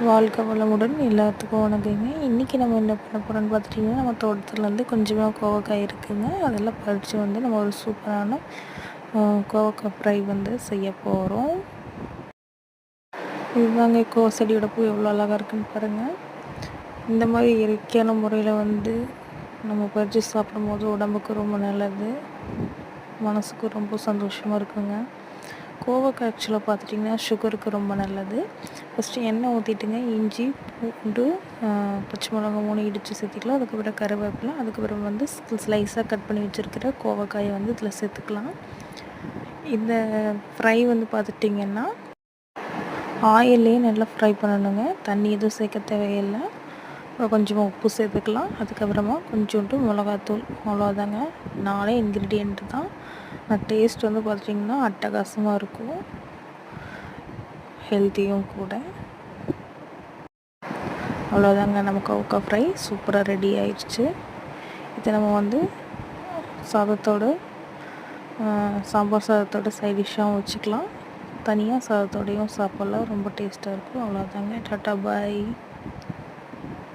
வாழ்க வளமுடன் எல்லாத்துக்கும் வணக்கங்க. இன்றைக்கி நம்ம என்ன பண்ண போகிறோம்னு பார்த்துட்டிங்கன்னா, நம்ம தோட்டத்துலேருந்து கொஞ்சமாக கோவக்காய் இருக்குதுங்க. அதெல்லாம் பறித்து வந்து நம்ம ஒரு சூப்பரான கோவக்காய் ஃப்ரை வந்து செய்ய போகிறோம். இதுதாங்க கோவ செடியோட பூ எவ்வளோ அழகாக இருக்குன்னு பாருங்கள். இந்த மாதிரி இயற்கையான முறையில் வந்து நம்ம பறித்து சாப்பிடும்போது உடம்புக்கு ரொம்ப நல்லது, மனசுக்கு ரொம்ப சந்தோஷமாக இருக்குங்க. கோவக்காய் ஆக்சுவலாக பார்த்துட்டிங்கன்னா சுகருக்கு ரொம்ப நல்லது. ஃபஸ்ட்டு எண்ணெய் ஊற்றிட்டுங்க, இஞ்சி பூண்டு பச்சை மிளகா 3 இடித்து சேர்த்துக்கலாம். அதுக்கப்புறம் கருவேப்பிலை, அதுக்கப்புறம் வந்து ஸ்லைஸாக கட் பண்ணி வச்சுருக்கிற கோவக்காயை வந்து இதில் சேர்த்துக்கலாம். இந்த ஃப்ரை வந்து பார்த்துட்டிங்கன்னா ஆயிலே நல்லா ஃப்ரை பண்ணணுங்க. தண்ணி எதுவும் சேர்க்க தேவையில்லை. அப்புறம் கொஞ்சமாக உப்பு சேர்த்துக்கலாம். அதுக்கப்புறமா கொஞ்சோண்டு மிளகாத்தூள், அவ்வளோதாங்க. 4 இன்க்ரீடியண்ட்டு தான். டேஸ்ட் வந்து பார்த்திங்கன்னா அட்டகாசமாக இருக்கும், ஹெல்த்தியும் கூட. அவ்வளோதாங்க, நம்ம கோவக்காய் ஃப்ரை சூப்பராக ரெடி ஆயிடுச்சு. இதை நம்ம வந்து சாதத்தோடு சாம்பார் சாதத்தோட சைட் டிஷ்ஷாகவும் வச்சுக்கலாம், தனியாக சாதத்தோடையும் சாப்பிட்லாம். ரொம்ப டேஸ்ட்டாக இருக்கும். அவ்வளோதாங்க. டாட்டா பாய்.